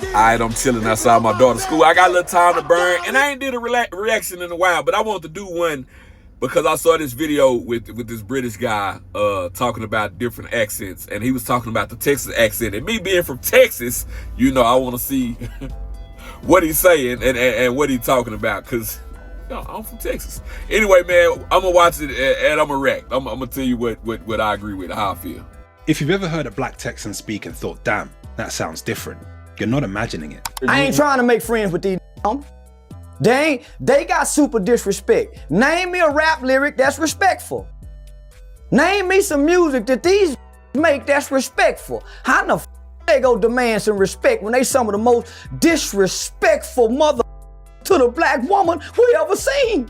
Alright, I'm chilling outside my daughter's school. I got a little time to burn, and I ain't did a reaction in a while, but I wanted to do one because I saw this video with this British guy talking about different accents, and he was talking about the Texas accent. And me being from Texas, you know, I want to see what he's saying and what he's talking about, because I'm from Texas. Anyway, man, I'm gonna watch it and I'm gonna react. I'm gonna tell you what I agree with, how I feel. If you've ever heard a black Texan speak and thought, damn, that sounds different, you're not imagining it. I ain't trying to make friends with these They got super disrespect. Name me a rap lyric that's respectful. Name me some music that these make that's respectful. How the f they go demand some respect when they some of the most disrespectful mother to the black woman we ever seen?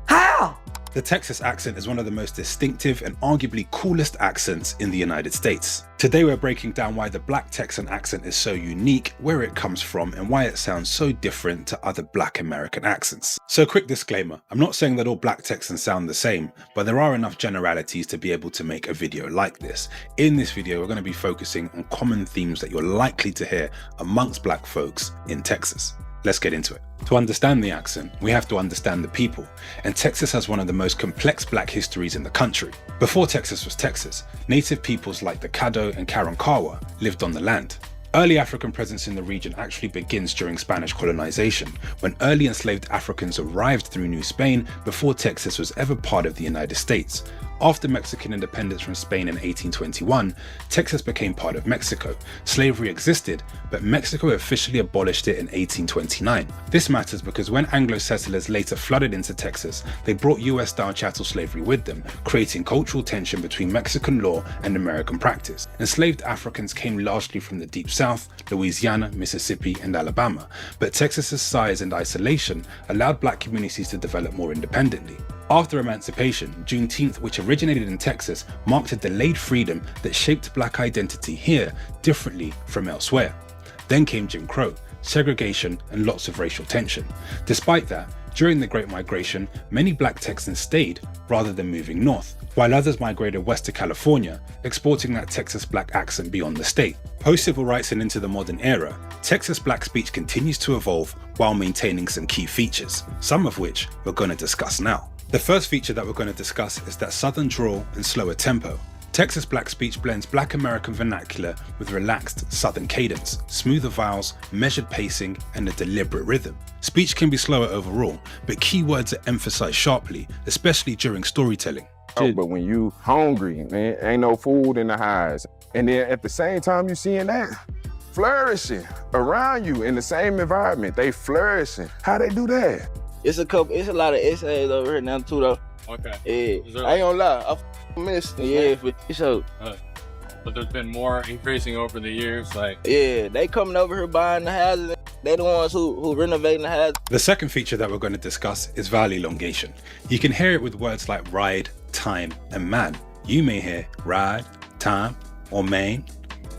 How? The Texas accent is one of the most distinctive and arguably coolest accents in the United States. Today we're breaking down why the black Texan accent is so unique, where it comes from, and why it sounds so different to other black American accents. So quick disclaimer, I'm not saying that all black Texans sound the same, but there are enough generalities to be able to make a video like this. In this video, we're going to be focusing on common themes that you're likely to hear amongst black folks in Texas. Let's get into it. To understand the accent, we have to understand the people, and Texas has one of the most complex black histories in the country. Before Texas was Texas, native peoples like the Caddo and Karankawa lived on the land. Early African presence in the region actually begins during Spanish colonization, when early enslaved Africans arrived through New Spain before Texas was ever part of the United States. After Mexican independence from Spain in 1821, Texas became part of Mexico. Slavery existed, but Mexico officially abolished it in 1829. This matters because when Anglo settlers later flooded into Texas, they brought US-style chattel slavery with them, creating cultural tension between Mexican law and American practice. Enslaved Africans came largely from the Deep South, Louisiana, Mississippi, and Alabama, but Texas's size and isolation allowed black communities to develop more independently. After emancipation, Juneteenth, which originated in Texas, marked a delayed freedom that shaped black identity here differently from elsewhere. Then came Jim Crow, segregation, and lots of racial tension. Despite that, during the Great Migration, many black Texans stayed rather than moving north, while others migrated west to California, exporting that Texas black accent beyond the state. Post-civil rights and into the modern era, Texas black speech continues to evolve while maintaining some key features, some of which we're going to discuss now. The first feature that we're going to discuss is that southern drawl and slower tempo. Texas black speech blends black American vernacular with relaxed southern cadence, smoother vowels, measured pacing, and a deliberate rhythm. Speech can be slower overall, but key words are emphasized sharply, especially during storytelling. Oh, but when you hungry, man, ain't no food in the house. And then at the same time you seeing that flourishing around you in the same environment, they flourishing. How they do that? It's a lot of essays over here now too though. Okay. Yeah. I ain't gonna lie, I missed. Yeah, for sure. But there's been more increasing over the years, like. Yeah, they coming over here buying the houses. They the ones who renovating the houses. The second feature that we're going to discuss is vowel elongation. You can hear it with words like ride, time, and man. You may hear ride, time, or main.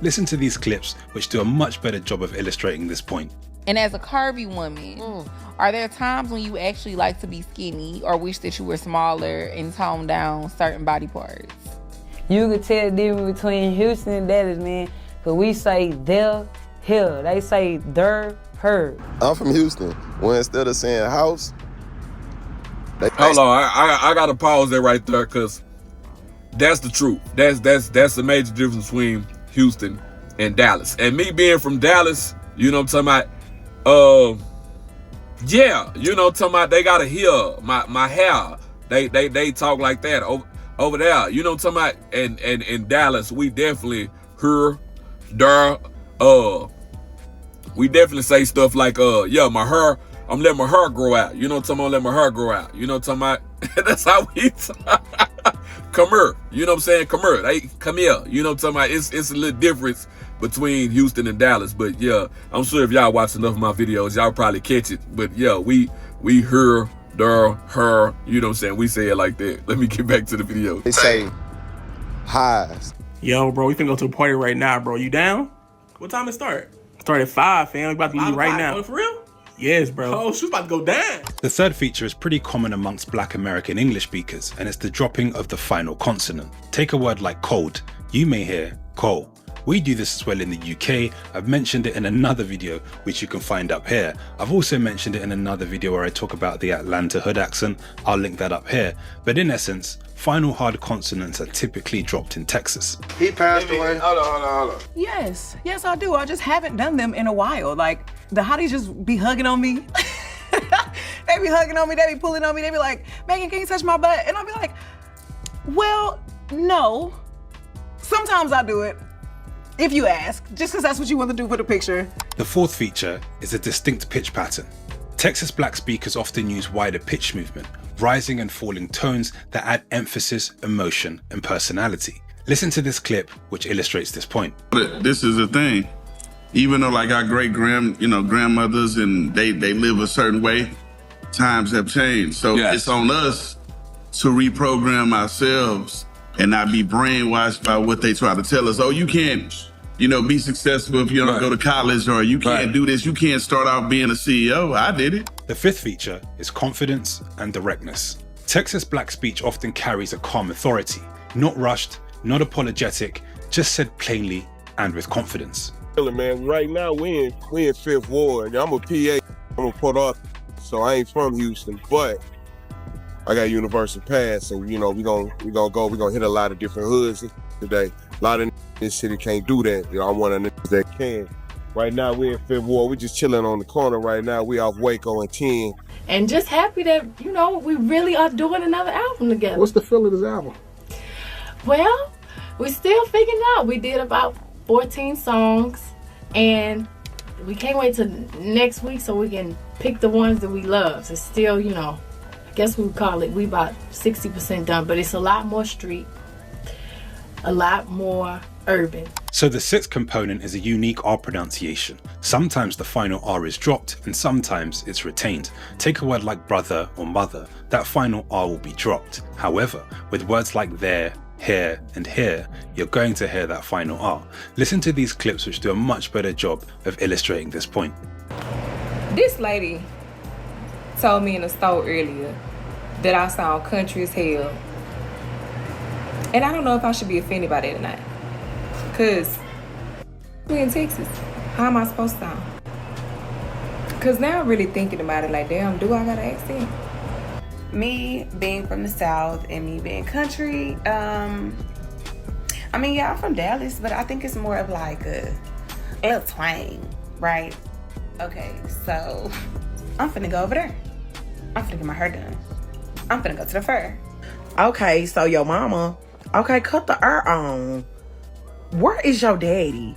Listen to these clips, which do a much better job of illustrating this point. And as a curvy woman, are there times when you actually like to be skinny or wish that you were smaller and tone down certain body parts? You can tell the difference between Houston and Dallas, man, because we say there, here. They say there, her. I'm from Houston. When instead of saying house, Hold on, I gotta pause there right there, because that's the truth. That's the major difference between Houston and Dallas. And me being from Dallas, you know what I'm talking about? Yeah, you know what I'm talking about? They gotta hear my hair. They talk like that over there. You know what I'm talking about? And in Dallas, we definitely hear, there, we definitely say stuff like, yeah, my hair, I'm letting my hair grow out. You know what I'm talking about? Let my hair grow out. You know what I'm talking about? That's how we talk. Come here. You know what I'm saying? Come here. Hey, come here. You know what I'm talking about? It's a little difference between Houston and Dallas. But yeah, I'm sure if y'all watch enough of my videos, y'all probably catch it. But yeah, we hear, there, her, you know what I'm saying? We say it like that. Let me get back to the video. they say highs. Yo, bro, we finna go to a party right now, bro. You down? What time it start? Start at 5, fam. We about to leave right now. Oh, for real? Yes, bro. Oh, she's about to go down. The third feature is pretty common amongst black American English speakers, and it's the dropping of the final consonant. Take a word like cold. You may hear coal, We do this as well in the UK. I've mentioned it in another video, which you can find up here. I've also mentioned it in another video where I talk about the Atlanta hood accent. I'll link that up here. But in essence, final hard consonants are typically dropped in Texas. He passed away. Hold on. Yes, I do. I just haven't done them in a while. Like, the hotties just be hugging on me. They be hugging on me, they be pulling on me, they be like, Megan, can you touch my butt? And I'll be like, well, no. Sometimes I do it, if you ask, just because that's what you want to do for the picture. The fourth feature is a distinct pitch pattern. Texas black speakers often use wider pitch movement, rising and falling tones that add emphasis, emotion, and personality. Listen to this clip, which illustrates this point. This is the thing. Even though like our grandmothers and they live a certain way, times have changed. So it's on us to reprogram ourselves and not be brainwashed by what they try to tell us. Oh, you can't, be successful if you don't go to college, or you can't do this. You can't start out being a CEO. I did it. The fifth feature is confidence and directness. Texas black speech often carries a calm authority, not rushed, not apologetic, just said plainly and with confidence. Man, right now we in Fifth Ward. I'm a PA. I'm a Port Arthur, so I ain't from Houston, but I got a universal pass, and we gonna hit a lot of different hoods today. A lot of this city can't do that. I'm one of them that can. Right now we in Fifth Ward. We just chilling on the corner right now. We off Waco and 10. And just happy that we really are doing another album together. What's the feel of this album? Well, we still figuring it out. We did about 14 songs, and we can't wait till next week so we can pick the ones that we love. So still, I guess we would call it, we about 60% done, but it's a lot more street, a lot more urban. So the sixth component is a unique R pronunciation. Sometimes the final R is dropped and sometimes it's retained. Take a word like brother or mother, that final R will be dropped. However, with words like there, here, and here, you're going to hear that final R. Listen to these clips which do a much better job of illustrating this point. This lady told me in the store earlier that I sound country as hell. And I don't know if I should be offended by that or not. Cause we in Texas. How am I supposed to sound? Cause now I'm really thinking about it like, damn, do I got an accent? Me being from the South and me being country, I'm from Dallas, but I think it's more of like a little twang, right? Okay, so I'm finna go over there. I'm finna get my hair done. I'm finna go to the fair. Okay, so your mama, cut the R on. Where is your daddy?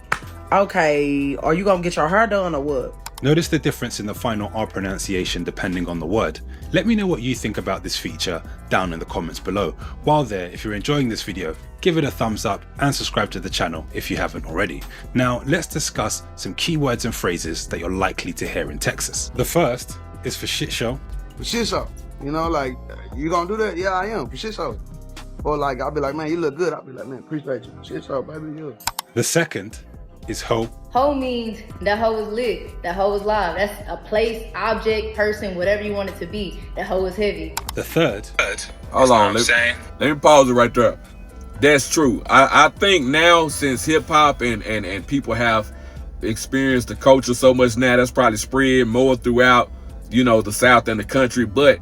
Okay, are you gonna get your hair done or what? Notice the difference in the final R pronunciation depending on the word. Let me know what you think about this feature down in the comments below. While there, if you're enjoying this video, give it a thumbs up and subscribe to the channel if you haven't already. Now let's discuss some key words and phrases that you're likely to hear in Texas. The first is for shit show. For shit show. Like, you gonna do that? Yeah, I am. For shit show. Or like, I'll be like, man, you look good. I'll be like, man, appreciate you. Shit show, baby, you. The second is hoe. Hoe means that hoe is lit, that hoe is live. That's a place, object, person, whatever you want it to be. That hoe is heavy. The third. Hold on, let me pause it right there. That's true. I think now, since hip hop and people have experienced the culture so much now, that's probably spread more throughout, the South and the country. But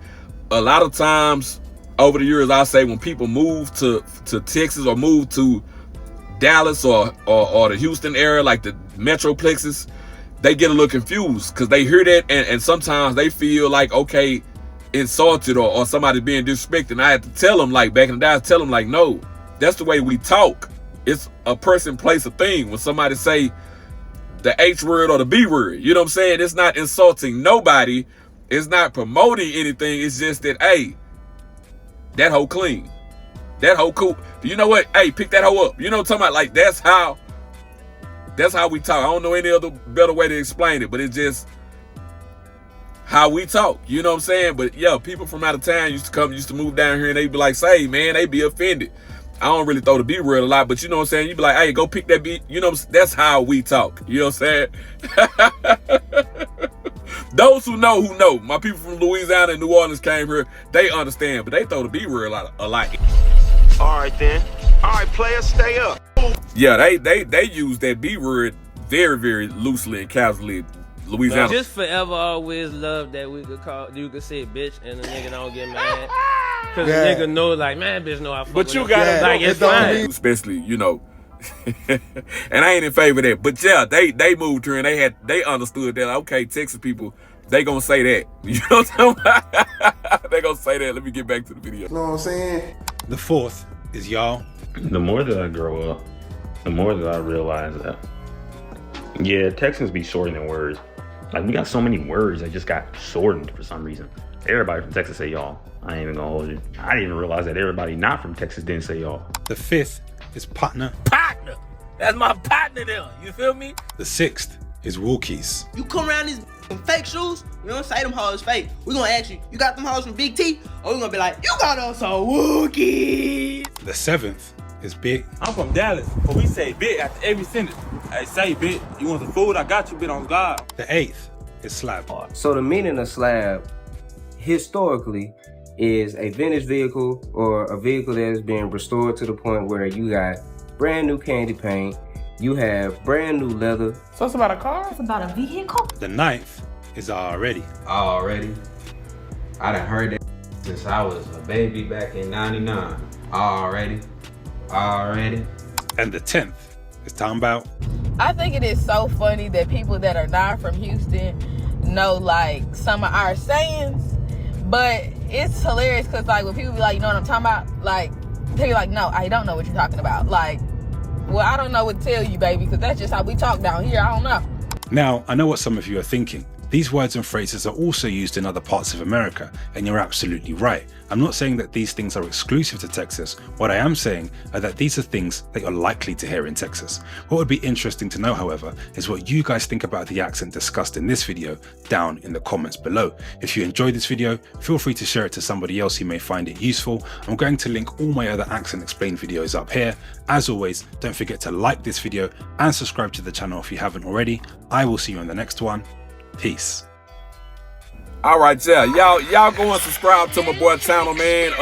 a lot of times over the years, I say when people move to Texas or move to Dallas or the Houston area, like the metroplexes, they get a little confused because they hear that and sometimes they feel like, okay, insulted or somebody being disrespected. And I had to tell them, like back in the day, I tell them like, no, that's the way we talk. It's a person, place, a thing. When somebody say the H word or the B word, you know what I'm saying? It's not insulting nobody. It's not promoting anything. It's just that, hey, that hoe clean. That hoe cool. You know what? Hey, pick that hoe up. You know what I'm talking about? Like, that's how we talk. I don't know any other better way to explain it, but it's just how we talk. You know what I'm saying? But yeah, people from out of town used to move down here and they'd be like, say, man, they be offended. I don't really throw the B word a lot, but you know what I'm saying? You'd be like, hey, go pick that B. You know, that's how we talk. You know what I'm saying? Those who know. My people from Louisiana and New Orleans came here, they understand, but they throw the B word a lot. All right, then. All right, players, stay up. Yeah, they use that B word very, very loosely and casually. Louisiana. Just forever always love that you could say bitch and the nigga don't get mad. Cause the nigga know like, man, bitch know I fuck with you him. gotta like it's fine. Especially, you know. And I ain't in favor of that. But yeah, they moved here and they understood that, like, okay, Texas people, they gonna say that. You know what I'm talking about? They gonna say that. Let me get back to the video. You know what I'm saying? The fourth is y'all. The more that I grow up, the more that I realize that, yeah, Texans be shortening words. Like, we got so many words that just got shortened for some reason. Everybody from Texas say y'all. I ain't even gonna hold you. I didn't even realize that everybody not from Texas didn't say y'all. The fifth is partner. Partner. That's my partner there. You feel me? The sixth is Walkies. You come around these fake shoes, we don't say them hoes fake. We gonna ask you got them hoes from Big T? Or we gonna be like, you got us a Wookiee. The seventh is Big. I'm from Dallas, but we say bit after every sentence. Hey, say bit. You want some food? I got you, bit on God. The eighth is Slab. So the meaning of slab, historically, is a vintage vehicle or a vehicle that has been restored to the point where you got brand new candy paint, you have brand new leather. So it's about a car? It's about a vehicle? The ninth is Already. Already. I done heard that since I was a baby back in 99. Already. And the 10th is talking about. I think it is so funny that people that are not from Houston know like some of our sayings, but it's hilarious because like when people be like, you know what I'm talking about? Like they be like, no, I don't know what you're talking about. Like, well, I don't know what to tell you, baby, because that's just how we talk down here. I don't know. Now, I know what some of you are thinking. These words and phrases are also used in other parts of America, and you're absolutely right. I'm not saying that these things are exclusive to Texas. What I am saying are that these are things that you're likely to hear in Texas. What would be interesting to know, however, is what you guys think about the accent discussed in this video down in the comments below. If you enjoyed this video, feel free to share it to somebody else who may find it useful. I'm going to link all my other accent explained videos up here. As always, don't forget to like this video and subscribe to the channel if you haven't already. I will see you in the next one. Peace. All right, yeah, y'all go and subscribe to my boy channel, man.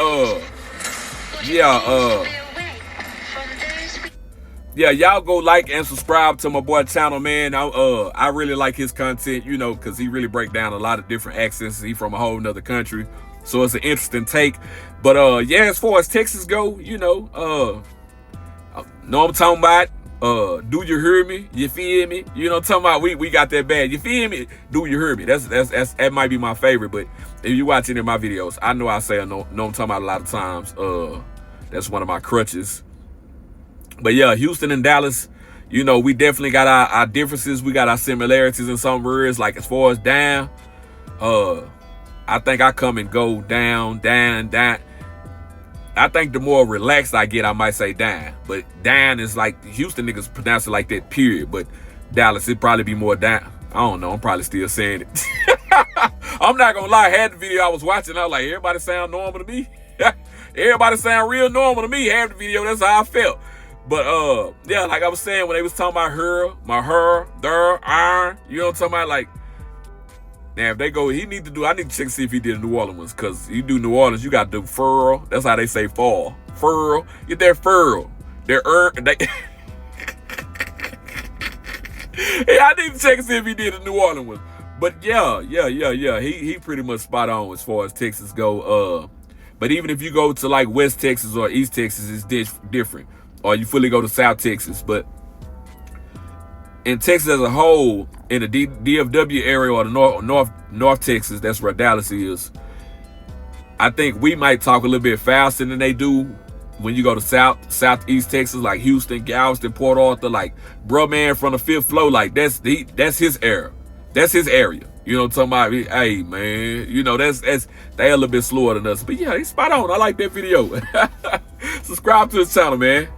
Yeah, y'all go like and subscribe to my boy channel, man. I really like his content, you know, because he really break down a lot of different accents. He from a whole nother country, so it's an interesting take. But yeah, as far as Texas go, you know I'm talking about. Do you hear me? You feel me? You know what I'm talking about? We got that bad. You feel me? Do you hear me? That might be my favorite, but if you watch any of my videos, I know I say no I'm talking about a lot of times. That's one of my crutches. But yeah, Houston and Dallas, you know, we definitely got our differences. We got our similarities in some words, like as far as down. I think I come and go down. I think the more relaxed I get, I might say down. But down is like, Houston niggas pronounce it like that, period. But Dallas, it'd probably be more down. I don't know. I'm probably still saying it. I'm not going to lie. I had the video I was watching. I was like, everybody sound normal to me. Everybody sound real normal to me. Half the video, that's how I felt. But, yeah, like I was saying, when they was talking about her, their, iron, you know what I'm talking about? Like, now, if they go, I need to check to see if he did a New Orleans ones, because you do New Orleans, you got to do furl. That's how they say fall. Furl. Get that furl. Yeah, I need to check to see if he did a New Orleans one. But yeah. He pretty much spot on as far as Texas go. But even if you go to like West Texas or East Texas, it's different. Or you fully go to South Texas. But in Texas as a whole, in the DFW area or the North Texas, that's where Dallas is, I think we might talk a little bit faster than they do when you go to Southeast Texas, like Houston, Galveston, Port Arthur, like bro man from the 5th floor, like that's his area. That's his area. You know what I'm talking about? Hey man, you know they a little bit slower than us. But yeah, he's spot on. I like that video. Subscribe to his channel, man.